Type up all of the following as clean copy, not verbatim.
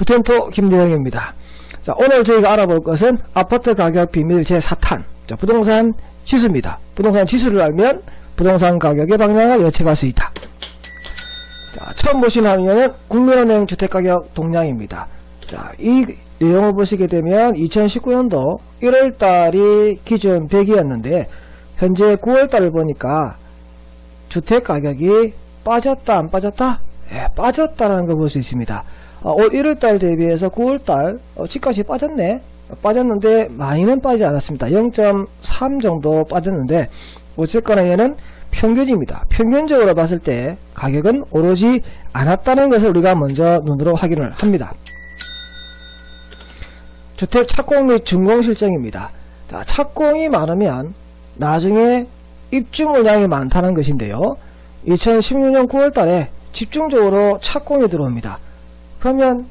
부텐토 김대영입니다. 자, 오늘 저희가 알아볼 것은 아파트 가격 비밀 제4탄 부동산 지수입니다. 부동산 지수를 알면 부동산 가격의 방향을 예측할 수 있다. 자, 처음 보신 화면은 국민은행 주택가격 동향입니다. 자, 이 내용을 보시게 되면 2019년도 1월달이 기준 100이었는데 현재 9월달을 보니까 주택가격이 빠졌다 안 빠졌다? 예, 빠졌다라는 걸 볼 수 있습니다. 올 1월달 대비해서 9월달 집값이 빠졌네. 빠졌는데 많이는 빠지지 않았습니다. 0.3 정도 빠졌는데 어쨌거나 얘는 평균입니다. 평균적으로 봤을 때 가격은 오르지 않았다는 것을 우리가 먼저 눈으로 확인을 합니다. 주택 착공 및 준공 실정입니다. 자, 착공이 많으면 나중에 입주 물량이 많다는 것인데요. 2016년 9월달에 집중적으로 착공이 들어옵니다. 그러면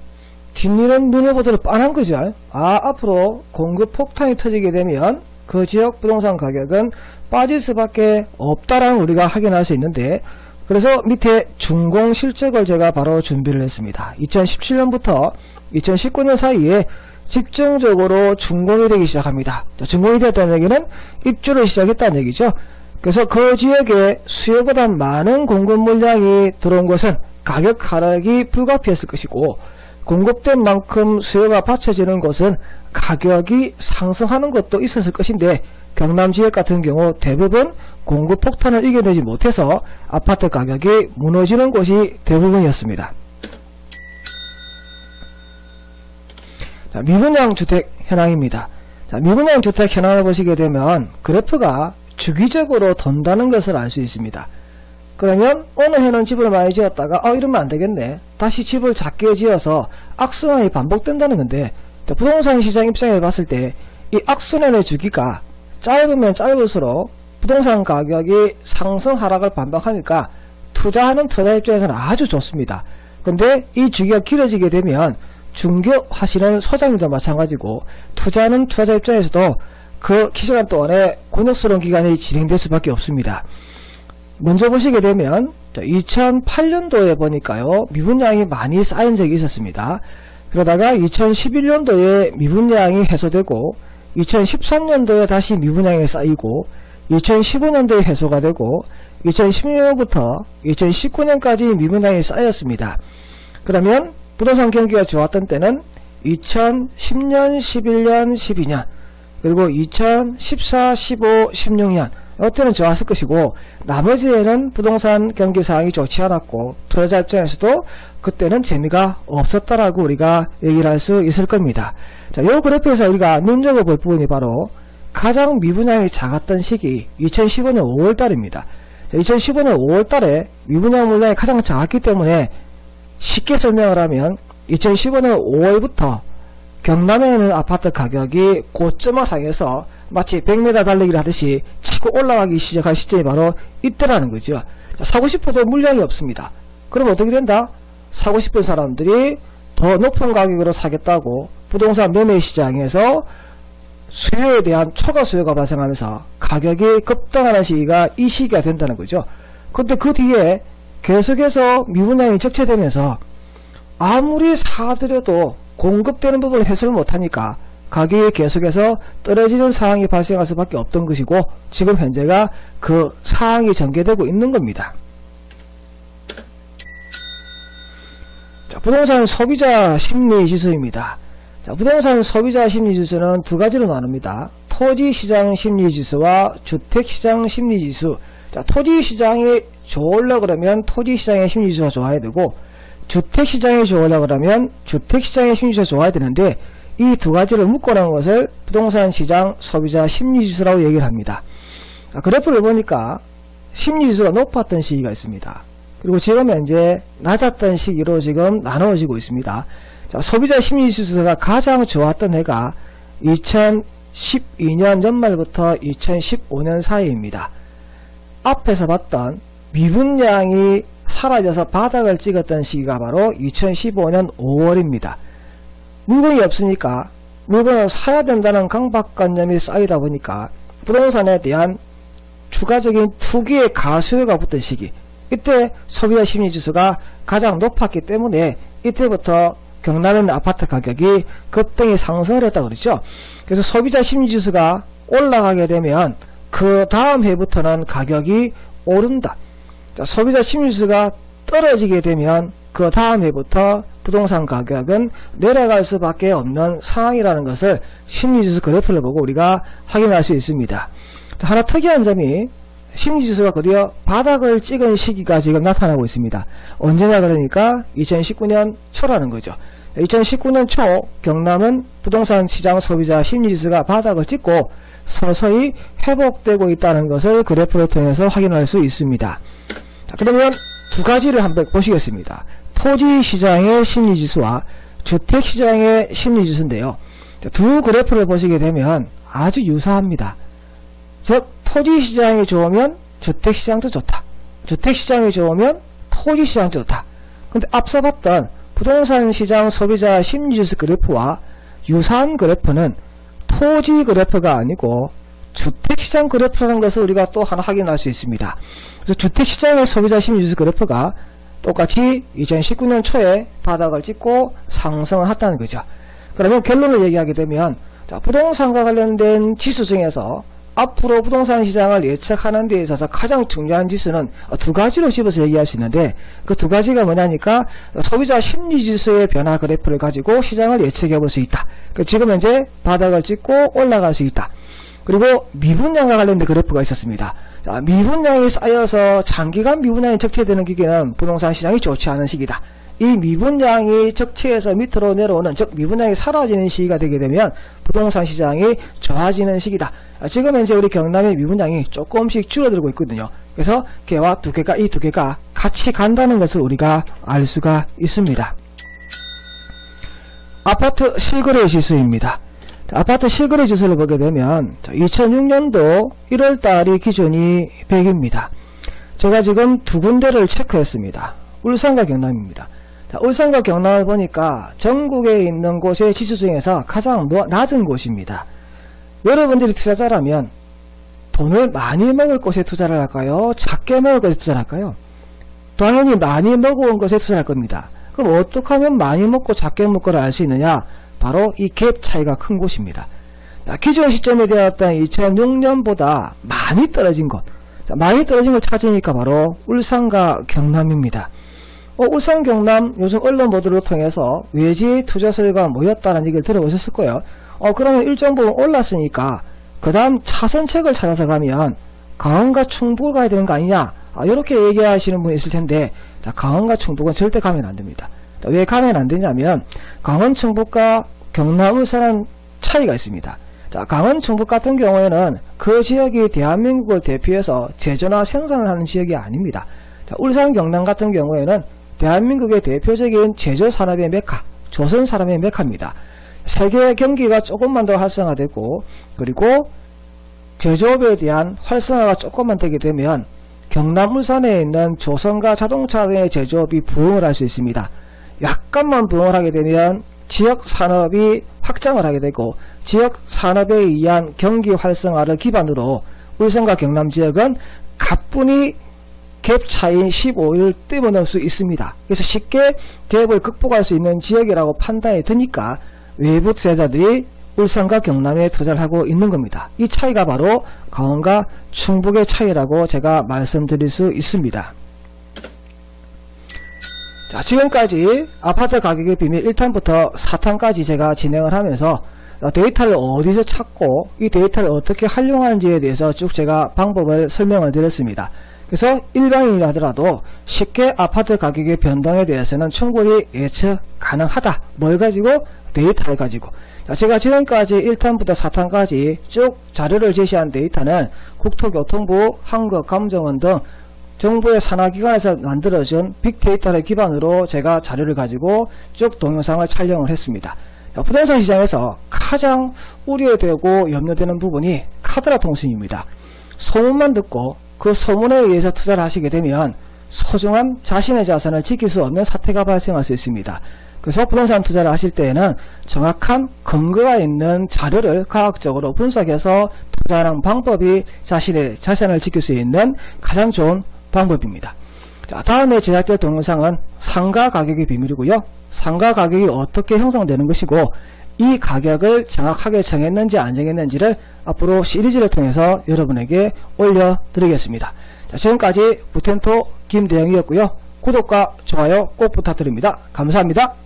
뒷일은 눈에 보도록 뻔한 거죠. 앞으로 공급 폭탄이 터지게 되면 그 지역 부동산 가격은 빠질 수밖에 없다라는 우리가 확인할 수 있는데, 그래서 밑에 준공 실적을 제가 바로 준비를 했습니다. 2017년부터 2019년 사이에 집중적으로 준공이 되기 시작합니다. 준공이 되었다는 얘기는 입주를 시작했다는 얘기죠. 그래서 그 지역에 수요보다 많은 공급 물량이 들어온 것은 가격 하락이 불가피했을 것이고, 공급된 만큼 수요가 받쳐지는 것은 가격이 상승하는 것도 있었을 것인데, 경남 지역 같은 경우 대부분 공급 폭탄을 이겨내지 못해서 아파트 가격이 무너지는 곳이 대부분이었습니다. 자, 미분양 주택 현황입니다. 자, 미분양 주택 현황을 보시게 되면 그래프가 주기적으로 돈다는 것을 알 수 있습니다. 그러면 어느 해는 집을 많이 지었다가 이러면 안되겠네, 다시 집을 작게 지어서 악순환이 반복된다는 건데, 부동산 시장 입장에 봤을 때 이 악순환의 주기가 짧으면 짧을수록 부동산 가격이 상승 하락을 반복하니까 투자하는 투자 입장에서는 아주 좋습니다. 근데 이 주기가 길어지게 되면 중개하시는 소장님도 마찬가지고 투자하는 투자자 입장에서도 그 기간 동안에 곤욕스러운 기간이 진행될 수밖에 없습니다. 먼저 보시게 되면 2008년도에 보니까요, 미분양이 많이 쌓인 적이 있었습니다. 그러다가 2011년도에 미분양이 해소되고 2013년도에 다시 미분양이 쌓이고 2015년도에 해소가 되고 2016년부터 2019년까지 미분양이 쌓였습니다. 그러면 부동산 경기가 좋았던 때는 2010년, 11년, 12년, 그리고 2014, 15, 16년 이때는 좋았을 것이고, 나머지에는 부동산 경기 상황이 좋지 않았고 투자자 입장에서도 그때는 재미가 없었다라고 우리가 얘기를 할 수 있을 겁니다. 자, 이 그래프에서 우리가 눈여겨볼 부분이 바로 가장 미분양이 작았던 시기 2015년 5월달입니다. 2015년 5월달에 미분양 물량이 가장 작았기 때문에 쉽게 설명을 하면 2015년 5월부터 경남에 있는 아파트 가격이 고점을 향해서 마치 100m 달리기를 하듯이 치고 올라가기 시작할 시점이 바로 이때라는 거죠. 사고 싶어도 물량이 없습니다. 그럼 어떻게 된다? 사고 싶은 사람들이 더 높은 가격으로 사겠다고 부동산 매매 시장에서 수요에 대한 초과 수요가 발생하면서 가격이 급등하는 시기가 이 시기가 된다는 거죠. 근데 그 뒤에 계속해서 미분양이 적체되면서 아무리 사들여도 공급되는 부분을 해소를 못하니까 가격이 계속해서 떨어지는 상황이 발생할 수밖에 없던 것이고, 지금 현재가 그 상황이 전개되고 있는 겁니다. 자, 부동산 소비자 심리지수입니다. 자, 부동산 소비자 심리지수는 두 가지로 나눕니다. 토지시장 심리지수와 주택시장 심리지수. 자, 토지시장이 좋으려고 그러면 토지시장의 심리지수가 좋아야 되고, 주택시장이 좋으려고 그러면 주택시장의 심리지수가 좋아야 되는데, 이 두 가지를 묶어놓은 것을 부동산 시장 소비자 심리지수라고 얘기를 합니다. 자, 그래프를 보니까 심리지수가 높았던 시기가 있습니다. 그리고 지금 현재 낮았던 시기로 지금 나누어지고 있습니다. 자, 소비자 심리지수가 가장 좋았던 해가 2012년 연말부터 2015년 사이입니다. 앞에서 봤던 미분양이 사라져서 바닥을 찍었던 시기가 바로 2015년 5월입니다. 물건이 없으니까 물건을 사야 된다는 강박관념이 쌓이다 보니까 부동산에 대한 추가적인 투기의 가수요가 붙은 시기, 이때 소비자 심리지수가 가장 높았기 때문에 이때부터 경남에 있는 아파트 가격이 급등이 상승을 했다고 그랬죠. 그래서 소비자 심리지수가 올라가게 되면 그 다음 해부터는 가격이 오른다. 자, 소비자 심리지수가 떨어지게 되면 그 다음 해부터 부동산 가격은 내려갈 수밖에 없는 상황이라는 것을 심리지수 그래프를 보고 우리가 확인할 수 있습니다. 하나 특이한 점이 심리지수가 드디어 바닥을 찍은 시기가 지금 나타나고 있습니다. 언제냐 그러니까 2019년 초라는 거죠. 2019년 초 경남은 부동산 시장 소비자 심리지수가 바닥을 찍고 서서히 회복되고 있다는 것을 그래프를 통해서 확인할 수 있습니다. 자, 그러면 두 가지를 한번 보시겠습니다. 토지시장의 심리지수와 주택시장의 심리지수인데요. 두 그래프를 보시게 되면 아주 유사합니다. 즉 토지시장이 좋으면 주택시장도 좋다. 주택시장이 좋으면 토지시장도 좋다. 근데 앞서 봤던 부동산시장 소비자 심리지수 그래프와 유사한 그래프는 토지 그래프가 아니고 주택시장 그래프라는 것을 우리가 또 하나 확인할 수 있습니다. 그래서 주택시장의 소비자 심리지수 그래프가 똑같이 2019년 초에 바닥을 찍고 상승을 했다는 거죠. 그러면 결론을 얘기하게 되면 자, 부동산과 관련된 지수 중에서 앞으로 부동산 시장을 예측하는 데 있어서 가장 중요한 지수는 두 가지로 집어서 얘기할 수 있는데 그 두 가지가 뭐냐니까 소비자 심리지수의 변화 그래프를 가지고 시장을 예측해 볼 수 있다. 지금 현재 바닥을 찍고 올라갈 수 있다. 그리고 미분양과 관련된 그래프가 있었습니다. 자, 미분양이 쌓여서 장기간 미분양이 적체되는 기간은 부동산 시장이 좋지 않은 시기다. 이 미분양이 적체에서 밑으로 내려오는 즉 미분양이 사라지는 시기가 되게 되면 부동산 시장이 좋아지는 시기다. 지금 현재 우리 경남의 미분양이 조금씩 줄어들고 있거든요. 그래서 개와 두 개가 이 두 개가 같이 간다는 것을 우리가 알 수가 있습니다. 아파트 실거래 지수입니다. 아파트 실거래 지수를 보게 되면 2006년도 1월달이 기준이 100입니다. 제가 지금 두 군데를 체크했습니다. 울산과 경남입니다. 자, 울산과 경남을 보니까 전국에 있는 곳의 지수 중에서 가장 낮은 곳입니다. 여러분들이 투자자라면 돈을 많이 먹을 곳에 투자를 할까요? 작게 먹을 곳에 투자를 할까요? 당연히 많이 먹어온 것에 투자할 겁니다. 그럼 어떻게 하면 많이 먹고 작게 먹고를 알 수 있느냐? 바로 이 갭 차이가 큰 곳입니다. 자, 기존 시점에 되었던 2006년보다 많이 떨어진 곳, 자, 많이 떨어진 걸 찾으니까 바로 울산과 경남입니다. 울산, 경남 요즘 언론 보도를 통해서 외지 투자설가 모였다는 얘기를 들어보셨을 거예요. 그러면 일정 부분 올랐으니까 그 다음 차선책을 찾아서 가면 강원과 충북을 가야 되는 거 아니냐, 이렇게 얘기하시는 분이 있을 텐데, 자, 강원과 충북은 절대 가면 안 됩니다. 왜 가면 안 되냐면 강원, 충북과 경남, 울산은 차이가 있습니다. 자, 강원, 충북 같은 경우에는 그 지역이 대한민국을 대표해서 제조나 생산을 하는 지역이 아닙니다. 자, 울산, 경남 같은 경우에는 대한민국의 대표적인 제조산업의 메카, 조선산업의 메카입니다. 세계 경기가 조금만 더 활성화되고 그리고 제조업에 대한 활성화가 조금만 되게 되면 경남, 울산에 있는 조선과 자동차 등의 제조업이 부흥을 할 수 있습니다. 약간만 부흥을 하게 되면 지역 산업이 확장을 하게 되고 지역 산업에 의한 경기 활성화를 기반으로 울산과 경남 지역은 가뿐히 갭 차이인 15를 떼어낼 수 있습니다. 그래서 쉽게 갭을 극복할 수 있는 지역이라고 판단이 드니까 외부 투자자들이 울산과 경남에 투자를 하고 있는 겁니다. 이 차이가 바로 강원과 충북의 차이라고 제가 말씀드릴 수 있습니다. 자, 지금까지 아파트 가격의 비밀 1탄부터 4탄까지 제가 진행을 하면서 데이터를 어디서 찾고 이 데이터를 어떻게 활용하는지에 대해서 쭉 제가 방법을 설명을 드렸습니다. 그래서 일반인이 하더라도 쉽게 아파트 가격의 변동에 대해서는 충분히 예측 가능하다. 뭘 가지고? 데이터를 가지고. 자, 제가 지금까지 1탄부터 4탄까지 쭉 자료를 제시한 데이터는 국토교통부, 한국감정원 등 정부의 산하기관에서 만들어준 빅데이터를 기반으로 제가 자료를 가지고 쭉 동영상을 촬영을 했습니다. 자, 부동산 시장에서 가장 우려되고 염려되는 부분이 카드라 통신입니다. 소문만 듣고 그 소문에 의해서 투자를 하시게 되면 소중한 자신의 자산을 지킬 수 없는 사태가 발생할 수 있습니다. 그래서 부동산 투자를 하실 때에는 정확한 근거가 있는 자료를 과학적으로 분석해서 투자하는 방법이 자신의 자산을 지킬 수 있는 가장 좋은 방법입니다. 자, 다음에 제작될 동영상은 상가 가격의 비밀이고요. 상가 가격이 어떻게 형성되는 것이고 이 가격을 정확하게 정했는지 안 정했는지를 앞으로 시리즈를 통해서 여러분에게 올려드리겠습니다. 자, 지금까지 부텐토 김대영이었고요. 구독과 좋아요 꼭 부탁드립니다. 감사합니다.